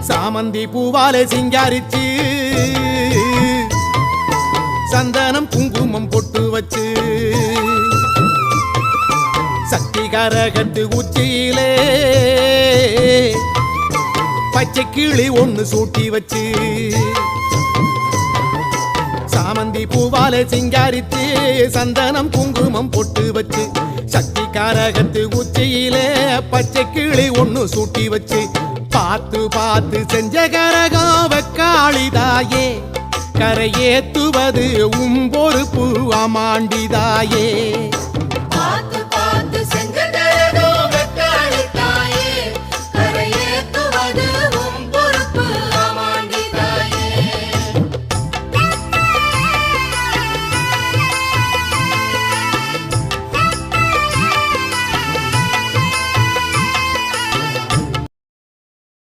சாமந்தி பூவாலே சிங்காரிச்சு சந்தனம் குங்குமம் பொட்டு வச்சு சக்தி கரகத்து உச்சியிலே பச்சை கிளி ஒண்ணு சூட்டி வச்சு சாமந்தி பூவாலே சிங்காரித்து சந்தனம் குங்குமம் பொட்டு வச்சு சக்தி கரகத்து உச்சியிலே பச்சை கிளி ஒண்ணு சூட்டி வச்சு பார்த்து பார்த்து செஞ்ச கரகம் வெக்காளிதாயே கரையேத்துவது உம்பொறுப்பு அமாண்டிதாயே